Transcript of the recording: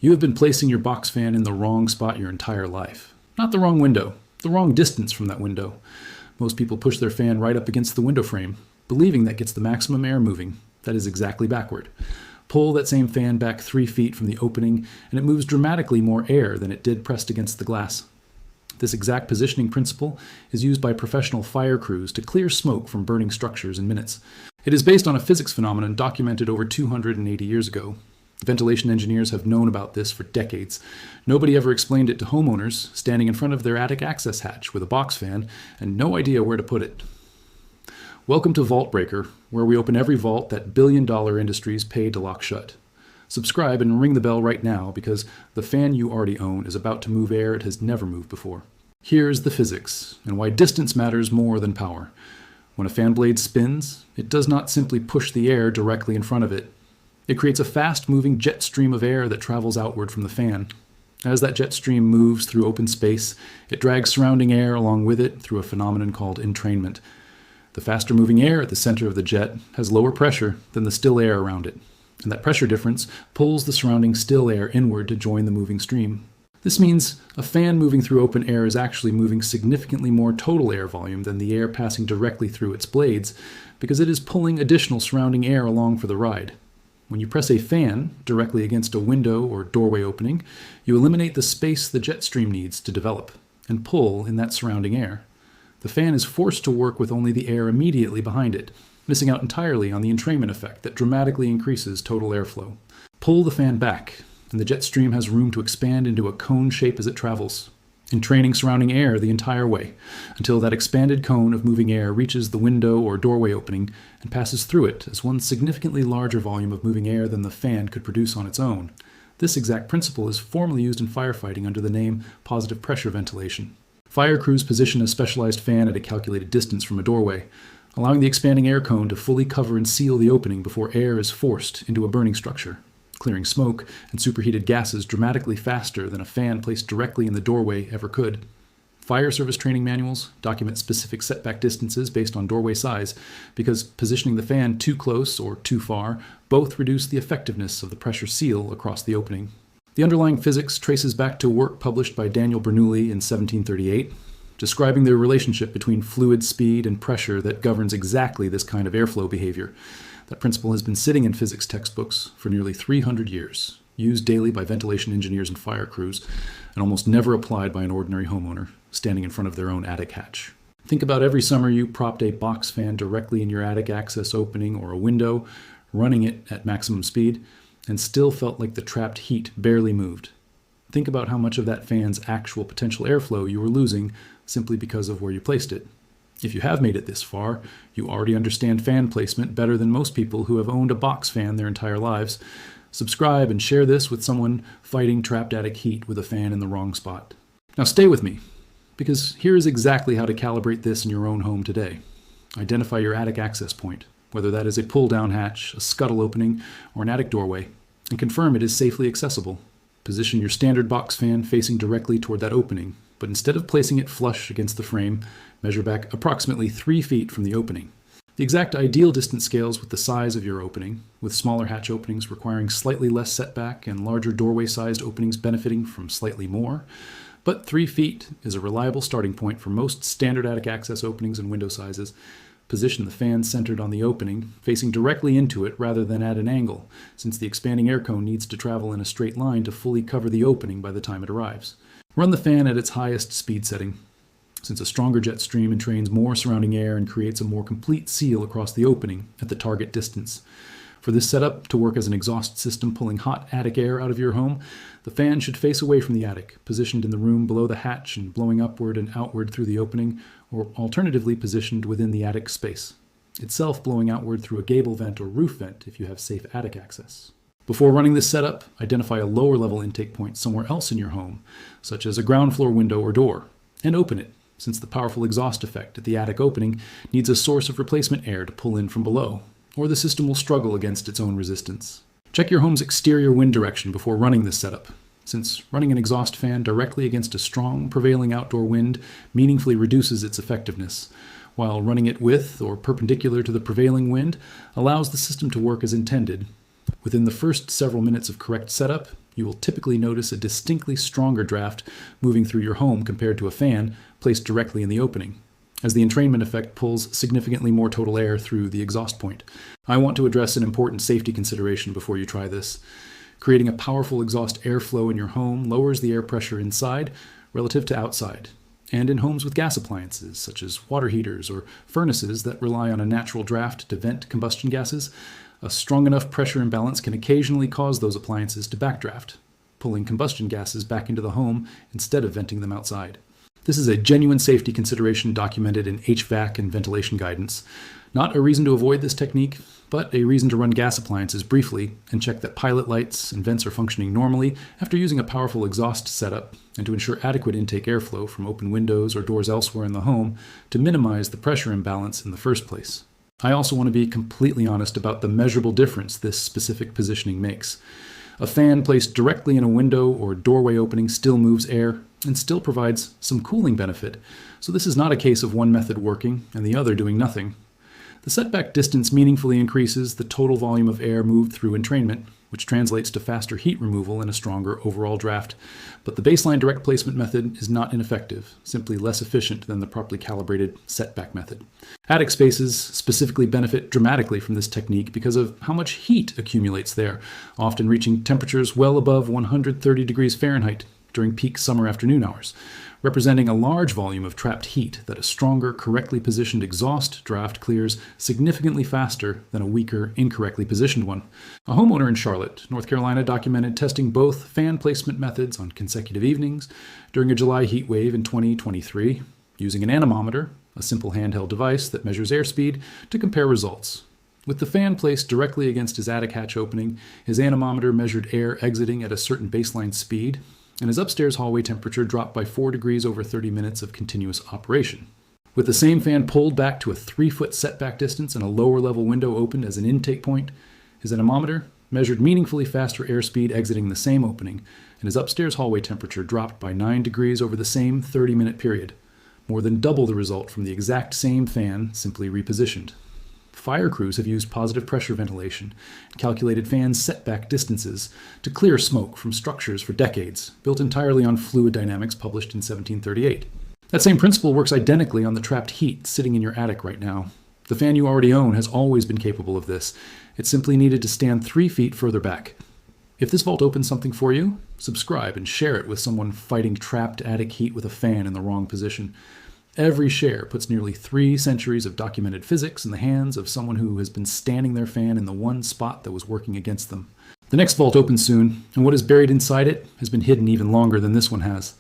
You have been placing your box fan in the wrong spot your entire life. Not the wrong window, the wrong distance from that window. Most people push their fan right up against the window frame, believing that gets the maximum air moving. That is exactly backward. Pull that same fan back 3 feet from the opening, and it moves dramatically more air than it did pressed against the glass. This exact positioning principle is used by professional fire crews to clear smoke from burning structures in minutes. It is based on a physics phenomenon documented over 280 years ago. Ventilation engineers have known about this for decades. Nobody ever explained it to homeowners standing in front of their attic access hatch with a box fan and no idea where to put it. Welcome to Vault Breaker, where we open every vault that billion-dollar industries pay to lock shut. Subscribe and ring the bell right now because the fan you already own is about to move air it has never moved before. Here's the physics and why distance matters more than power. When a fan blade spins, it does not simply push the air directly in front of it. It creates a fast-moving jet stream of air that travels outward from the fan. As that jet stream moves through open space, it drags surrounding air along with it through a phenomenon called entrainment. The faster-moving air at the center of the jet has lower pressure than the still air around it, and that pressure difference pulls the surrounding still air inward to join the moving stream. This means a fan moving through open air is actually moving significantly more total air volume than the air passing directly through its blades, because it is pulling additional surrounding air along for the ride. When you press a fan directly against a window or doorway opening, you eliminate the space the jet stream needs to develop and pull in that surrounding air. The fan is forced to work with only the air immediately behind it, missing out entirely on the entrainment effect that dramatically increases total airflow. Pull the fan back, and the jet stream has room to expand into a cone shape as it travels, entraining surrounding air the entire way, until that expanded cone of moving air reaches the window or doorway opening and passes through it as one significantly larger volume of moving air than the fan could produce on its own. This exact principle is formally used in firefighting under the name positive pressure ventilation. Fire crews position a specialized fan at a calculated distance from a doorway, allowing the expanding air cone to fully cover and seal the opening before air is forced into a burning structure, clearing smoke and superheated gases dramatically faster than a fan placed directly in the doorway ever could. Fire service training manuals document specific setback distances based on doorway size because positioning the fan too close or too far both reduce the effectiveness of the pressure seal across the opening. The underlying physics traces back to work published by Daniel Bernoulli in 1738, describing the relationship between fluid speed and pressure that governs exactly this kind of airflow behavior. That principle has been sitting in physics textbooks for nearly 300 years, used daily by ventilation engineers and fire crews, and almost never applied by an ordinary homeowner standing in front of their own attic hatch. Think about every summer you propped a box fan directly in your attic access opening or a window, running it at maximum speed, and still felt like the trapped heat barely moved. Think about how much of that fan's actual potential airflow you were losing simply because of where you placed it. If you have made it this far, you already understand fan placement better than most people who have owned a box fan their entire lives. Subscribe and share this with someone fighting trapped attic heat with a fan in the wrong spot. Now stay with me, because here is exactly how to calibrate this in your own home today. Identify your attic access point, whether that is a pull-down hatch, a scuttle opening, or an attic doorway, and confirm it is safely accessible. Position your standard box fan facing directly toward that opening, but instead of placing it flush against the frame, measure back approximately 3 feet from the opening. The exact ideal distance scales with the size of your opening, with smaller hatch openings requiring slightly less setback and larger doorway-sized openings benefiting from slightly more. But 3 feet is a reliable starting point for most standard attic access openings and window sizes. Position the fan centered on the opening, facing directly into it rather than at an angle, since the expanding air cone needs to travel in a straight line to fully cover the opening by the time it arrives. Run the fan at its highest speed setting, since a stronger jet stream entrains more surrounding air and creates a more complete seal across the opening at the target distance. For this setup to work as an exhaust system pulling hot attic air out of your home, the fan should face away from the attic, positioned in the room below the hatch and blowing upward and outward through the opening, or alternatively positioned within the attic space, itself blowing outward through a gable vent or roof vent if you have safe attic access. Before running this setup, identify a lower level intake point somewhere else in your home, such as a ground floor window or door, and open it, since the powerful exhaust effect at the attic opening needs a source of replacement air to pull in from below, or the system will struggle against its own resistance. Check your home's exterior wind direction before running this setup, since running an exhaust fan directly against a strong prevailing outdoor wind meaningfully reduces its effectiveness, while running it with or perpendicular to the prevailing wind allows the system to work as intended, with Within the first several minutes of correct setup, you will typically notice a distinctly stronger draft moving through your home compared to a fan placed directly in the opening, as the entrainment effect pulls significantly more total air through the exhaust point. I want to address an important safety consideration before you try this. Creating a powerful exhaust airflow in your home lowers the air pressure inside relative to outside. And in homes with gas appliances, such as water heaters or furnaces that rely on a natural draft to vent combustion gases, a strong enough pressure imbalance can occasionally cause those appliances to backdraft, pulling combustion gases back into the home instead of venting them outside. This is a genuine safety consideration documented in HVAC and ventilation guidance. Not a reason to avoid this technique, but a reason to run gas appliances briefly and check that pilot lights and vents are functioning normally after using a powerful exhaust setup, and to ensure adequate intake airflow from open windows or doors elsewhere in the home to minimize the pressure imbalance in the first place. I also want to be completely honest about the measurable difference this specific positioning makes. A fan placed directly in a window or doorway opening still moves air and still provides some cooling benefit, so this is not a case of one method working and the other doing nothing. The setback distance meaningfully increases the total volume of air moved through entrainment, which translates to faster heat removal and a stronger overall draft. But the baseline direct placement method is not ineffective, simply less efficient than the properly calibrated setback method. Attic spaces specifically benefit dramatically from this technique because of how much heat accumulates there, often reaching temperatures well above 130 degrees Fahrenheit during peak summer afternoon hours, representing a large volume of trapped heat that a stronger, correctly positioned exhaust draft clears significantly faster than a weaker, incorrectly positioned one. A homeowner in Charlotte, North Carolina, documented testing both fan placement methods on consecutive evenings during a July heat wave in 2023, using an anemometer, a simple handheld device that measures airspeed, to compare results. With the fan placed directly against his attic hatch opening, his anemometer measured air exiting at a certain baseline speed, and his upstairs hallway temperature dropped by 4 degrees over 30 minutes of continuous operation. With the same fan pulled back to a 3-foot setback distance and a lower level window opened as an intake point, his anemometer measured meaningfully faster airspeed exiting the same opening, and his upstairs hallway temperature dropped by 9 degrees over the same 30-minute period, more than double the result from the exact same fan, simply repositioned. Fire crews have used positive pressure ventilation and calculated fan setback distances to clear smoke from structures for decades, built entirely on fluid dynamics published in 1738. That same principle works identically on the trapped heat sitting in your attic right now. The fan you already own has always been capable of this. It simply needed to stand 3 feet further back. If this vault opens something for you, subscribe and share it with someone fighting trapped attic heat with a fan in the wrong position. Every share puts nearly 3 centuries of documented physics in the hands of someone who has been standing their fan in the one spot that was working against them. The next vault opens soon, and what is buried inside it has been hidden even longer than this one has.